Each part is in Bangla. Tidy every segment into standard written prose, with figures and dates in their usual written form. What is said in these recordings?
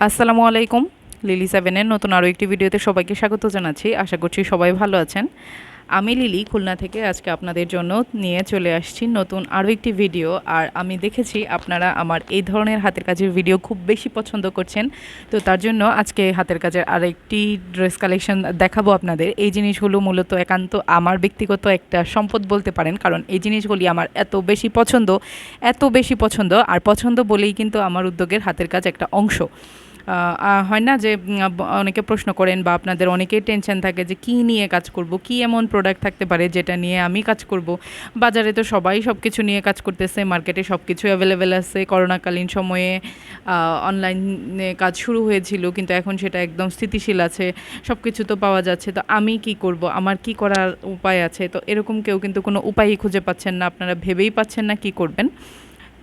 আসসালামু আলাইকুম। লিলি সেভেনের নতুন আরও একটি ভিডিওতে সবাইকে স্বাগত জানাচ্ছি। আশা করছি সবাই ভালো আছেন। আমি লিলি খুলনা থেকে আজকে আপনাদের জন্য নিয়ে চলে আসছি নতুন আরও একটি ভিডিও। আর আমি দেখেছি আপনারা আমার এই ধরনের হাতের কাজের ভিডিও খুব বেশি পছন্দ করছেন, তো তার জন্য আজকে হাতের কাজের আরেকটি ড্রেস কালেকশন দেখাবো আপনাদের। এই জিনিসগুলো মূলত একান্ত আমার ব্যক্তিগত একটা সম্পদ বলতে পারেন, কারণ এই জিনিসগুলি আমার এত বেশি পছন্দ, এত বেশি পছন্দ। আর পছন্দ বলেই কিন্তু আমার উদ্যোগের হাতের কাজ একটা অংশ। হয় না যে অনেকে প্রশ্ন করেন বা আপনাদের অনেকেই টেনশন থাকে যে কী নিয়ে কাজ করব, কী এমন প্রোডাক্ট থাকতে পারে যেটা নিয়ে আমি কাজ করব। বাজারে তো সবাই সব কিছু নিয়ে কাজ করতেছে, মার্কেটে সব কিছু অ্যাভেলেবেল আছে। করোনাকালীন সময়ে অনলাইনে কাজ শুরু হয়েছিল, কিন্তু এখন সেটা একদম স্থিতিশীল আছে, সব কিছু তো পাওয়া যাচ্ছে। তো আমি কি করব, আমার কি করার উপায় আছে? তো এরকম কেউ কিন্তু কোনো উপায়ই খুঁজে পাচ্ছেন না, আপনারা ভেবেই পাচ্ছেন না কি করবেন।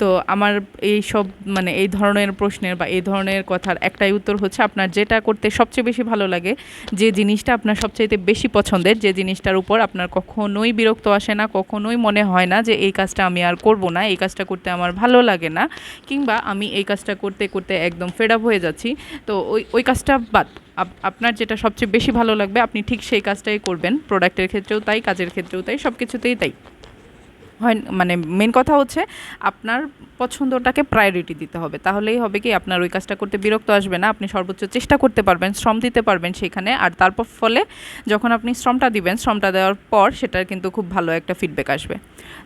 তো আমার এই সব মানে এই ধরনের প্রশ্নের বা এই ধরনের কথার একটাই উত্তর হচ্ছে, আপনার যেটা করতে সবচেয়ে বেশি ভালো লাগে, যে জিনিসটা আপনার সবচাইতে বেশি পছন্দের, যে জিনিসটার উপর আপনার কখনোই বিরক্ত আসে না, কখনোই মনে হয় না যে এই কাজটা আমি আর করব না, এই কাজটা করতে আমার ভালো লাগে না, কিংবা আমি এই কাজটা করতে করতে একদম ফেড আপ হয়ে যাচ্ছি, তো ওই কাজটা বাদ। আপনার যেটা সবচেয়ে বেশি ভালো লাগবে আপনি ঠিক সেই কাজটাই করবেন। প্রোডাক্টের ক্ষেত্রেও তাই, কাজের ক্ষেত্রেও তাই, সব কিছুতেই তাই হয়। মানে মেন কথা হচ্ছে আপনার পছন্দটাকে প্রায়োরিটি দিতে হবে, তাহলেই হবে কি আপনার ওই কাজটা করতে বিরক্ত আসবে না, আপনি সর্বোচ্চ চেষ্টা করতে পারবেন, শ্রম দিতে পারবেন সেখানে। আর তারপর ফলে যখন আপনি শ্রমটা দিবেন, শ্রমটা দেওয়ার পর সেটার কিন্তু খুব ভালো একটা ফিডব্যাক আসবে।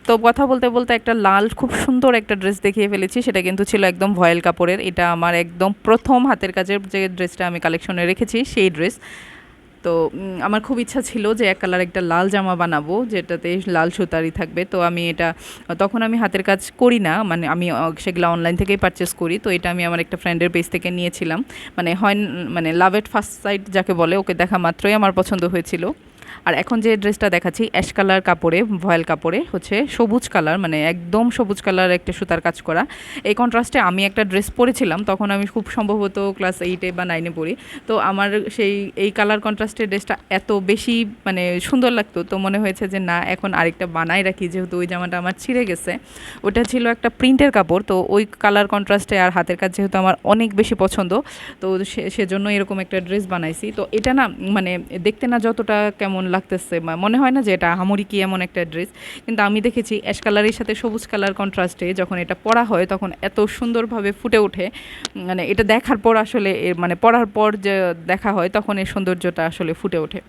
তো কথা বলতে বলতে একটা লাল খুব সুন্দর একটা ড্রেস দেখিয়ে ফেলেছি, সেটা কিন্তু ছিল একদম ভয়েল কাপড়ের। এটা আমার একদম প্রথম হাতের কাজের যে ড্রেসটা আমি কালেকশনে রেখেছি সেই ড্রেস। তো আমার খুব ইচ্ছা ছিল যে এক কালার একটা লাল জামা বানাবো যেটাতে লাল সুতারই থাকবে। তো আমি এটা তখন আমি হাতের কাজ করি না, মানে আমি সেগুলো অনলাইন থেকেই পারচেস করি। তো এটা আমি আমার একটা ফ্রেন্ডের পেজ থেকে নিয়েছিলাম। মানে হয় মানে লাভ এট ফার্স্ট সাইট যাকে বলে, ওকে দেখা মাত্রই আমার পছন্দ হয়েছিল। আর এখন যে ড্রেসটা দেখাচ্ছি অ্যাশ কালার কাপড়ে, ভয়েল কাপড়ে হচ্ছে সবুজ কালার, মানে একদম সবুজ কালার একটা সুতার কাজ করা। এই কন্ট্রাস্টে আমি একটা ড্রেস পরেছিলাম, তখন আমি খুব সম্ভবত ক্লাস 8-এ বা 9-এ পড়ি। তো আমার সেই এই কালার কন্ট্রাস্টের ড্রেসটা এত বেশি মানে সুন্দর লাগতো, তো মনে হয়েছে যে না, এখন আরেকটা বানাই রাখি, যেহেতু ওই জামাটা আমার ছিঁড়ে গেছে। ওটা ছিল একটা প্রিন্টের কাপড়, তো ওই কালার কন্ট্রাস্টে আর হাতের কাজ যেহেতু আমার অনেক বেশি পছন্দ, তো সেজন্য এরকম একটা ড্রেস বানাইছি। তো এটা না মানে দেখতে না যতটা কেমন লাগতেছে, মনে হয় না যে এটা আহামরি কি এমন একটা ড্রেস, কিন্তু আমি দেখেছি অ্যাশ কালারের সাথে সবুজ কালার কন্ট্রাস্টে যখন এটা পরা হয় তখন এত সুন্দরভাবে ফুটে ওঠে। মানে এটা দেখার পর আসলে মানে পরার পর যে দেখা হয় তখন এর সৌন্দর্যটা আসলে ফুটে ওঠে।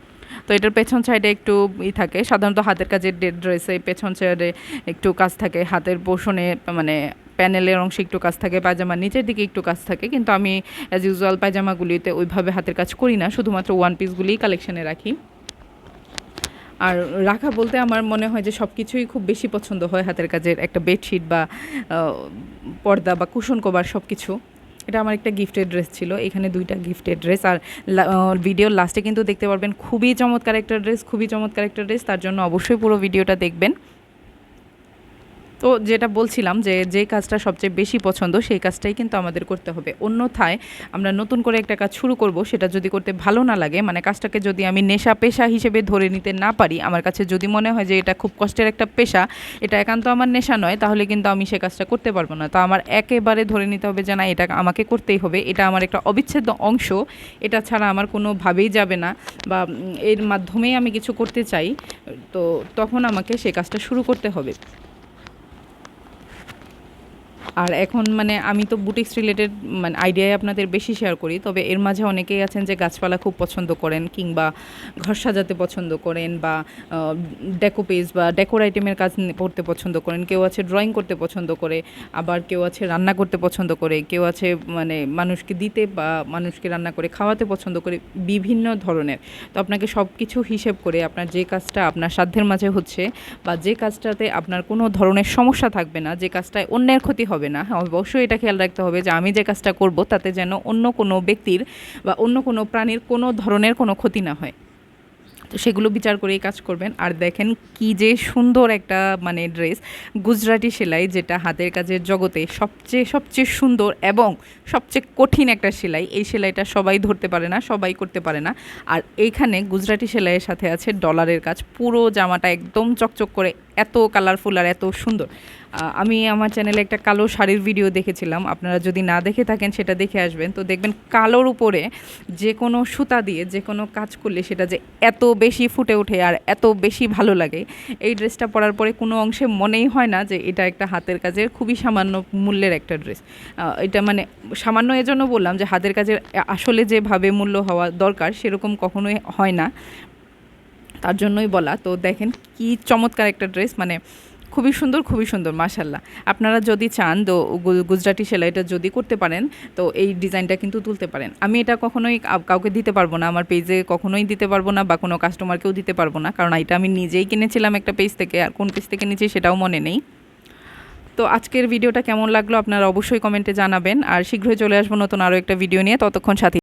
তো এটার পেছন সাইডে একটু থাকে, সাধারণত হাতের কাজের ড্রেসে পেছন সাইডে একটু কাজ থাকে, হাতের পোষণে মানে প্যানেলের অংশে একটু কাজ থাকে, পায়জামার নিচের দিকে একটু কাজ থাকে, কিন্তু আমি অ্যাজ ইউজুয়াল পায়জামাগুলিতে ওইভাবে হাতের কাজ করি না, শুধুমাত্র ওয়ান পিসগুলিই কালেকশানে রাখি। আর রাখা বলতে আমার মনে হয় যে সব কিছুই খুব বেশি পছন্দ হয় হাতের কাজের, একটা বেডশিট বা পর্দা বা কুশন কভার সব কিছু। এটা আমার একটা গিফটেড ড্রেস ছিল, এখানে 2টা গিফটেড ড্রেস। আর ভিডিওর লাস্টে কিন্তু দেখতে পারবেন খুবই চমৎকার একটা ড্রেস, খুবই চমৎকার একটা ড্রেস, তার জন্য অবশ্যই পুরো ভিডিওটা দেখবেন। তো যেটা বলছিলাম যে যে কাজটা সবচেয়ে বেশি পছন্দ সেই কাজটাই কিন্তু আমাদের করতে হবে, অন্যথায় আমরা নতুন করে একটা কাজ শুরু করব, সেটা যদি করতে ভালো না লাগে, মানে কাজটাকে যদি আমি নেশা পেশা হিসেবে ধরে নিতে না পারি, আমার কাছে যদি মনে হয় যে এটা খুব কষ্টের একটা পেশা, এটা একান্ত আমার নেশা নয়, তাহলে কিন্তু আমি সে কাজটা করতে পারবো না। তো আমার একেবারে ধরে নিতে হবে যে না, এটা আমাকে করতেই হবে, এটা আমার একটা অবিচ্ছেদ্য অংশ, এটা ছাড়া আমার কোনোভাবেই যাবে না, বা এর মাধ্যমেই আমি কিছু করতে চাই, তো তখন আমাকে সে কাজটা শুরু করতে হবে। আর এখন মানে আমি তো বুটিক্স রিলেটেড মানে আইডিয়াই আপনাদের বেশি শেয়ার করি, তবে এর মাঝে অনেকেই আছেন যে গাছপালা খুব পছন্দ করেন, কিংবা ঘর সাজাতে পছন্দ করেন, বা ডেকোপেজ বা ডেকোর আইটেমের কাজ করতে পছন্দ করেন, কেউ আছে ড্রয়িং করতে পছন্দ করে, আবার কেউ আছে রান্না করতে পছন্দ করে, কেউ আছে মানে মানুষকে দিতে বা মানুষকে রান্না করে খাওয়াতে পছন্দ করে, বিভিন্ন ধরনের। তো আপনাকে সব কিছু হিসেব করে আপনার যে কাজটা আপনার সাধ্যের মাঝে হচ্ছে, বা যে কাজটাতে আপনার কোনো ধরনের সমস্যা থাকবে না, যে কাজটায় অন্যের ক্ষতি হবে না, অবশ্যই এটা খেয়াল রাখতে হবে যে আমি যে কাজটা করব তাতে যেন অন্য কোনো ব্যক্তির বা অন্য কোনো প্রাণীর কোনো ধরনের কোনো ক্ষতি না হয়। তো সেগুলো বিচার করেই কাজ করবেন। আর দেখেন কি যে সুন্দর একটা মানে ড্রেস, গুজরাটি সেলাই, যেটা হাতের কাজের জগতে সবচেয়ে সবচেয়ে সুন্দর এবং সবচেয়ে কঠিন একটা সেলাই। এই সেলাইটা সবাই ধরতে পারে না, সবাই করতে পারে না। আর এইখানে গুজরাটি সেলাইয়ের সাথে আছে ডলারের কাজ, পুরো জামাটা একদম চকচক করে, এত কালারফুল আর এত সুন্দর। আমি আমার চ্যানেলে একটা কালো শাড়ির ভিডিও দেখেছিলাম, আপনারা যদি না দেখে থাকেন সেটা দেখে আসবেন। তো দেখবেন কালোর উপরে যে কোনো সুতা দিয়ে যে কোনো কাজ করলে সেটা যে এত বেশি ফুটে ওঠে আর এত বেশি ভালো লাগে। এই ড্রেসটা পরার পরে কোনো অংশে মনেই হয় না যে এটা একটা হাতের কাজের খুবই সামান্য মূল্যের একটা ড্রেস। এটা মানে সামান্য এজন্য বললাম যে হাতের কাজের আসলে যেভাবে মূল্য হওয়া দরকার সেরকম কখনোই হয় না, তার জন্যই বলা। তো দেখেন কি চমৎকার একটা ড্রেস, মানে খুবই সুন্দর মাশাল্লাহ। আপনারা যদি চান তো গুজরাটি সেলাইটা যদি করতে পারেন তো এই ডিজাইনটা কিন্তু তুলতে পারেন। আমি এটা কখনোই কাউকে দিতে পারবো না, আমার পেজে কখনোই দিতে পারবো না বা কোনো কাস্টমারকেও দিতে পারবো না, কারণ এটা আমি নিজেই কিনেছিলাম একটা পেজ থেকে, আর কোন পেজ থেকে নিয়েছি সেটাও মনে নেই। তো আজকের ভিডিওটা কেমন লাগলো আপনারা অবশ্যই কমেন্টে জানাবেন, আর শীঘ্রই চলে আসবো নতুন আরও একটা ভিডিও নিয়ে। ততক্ষণ সাথে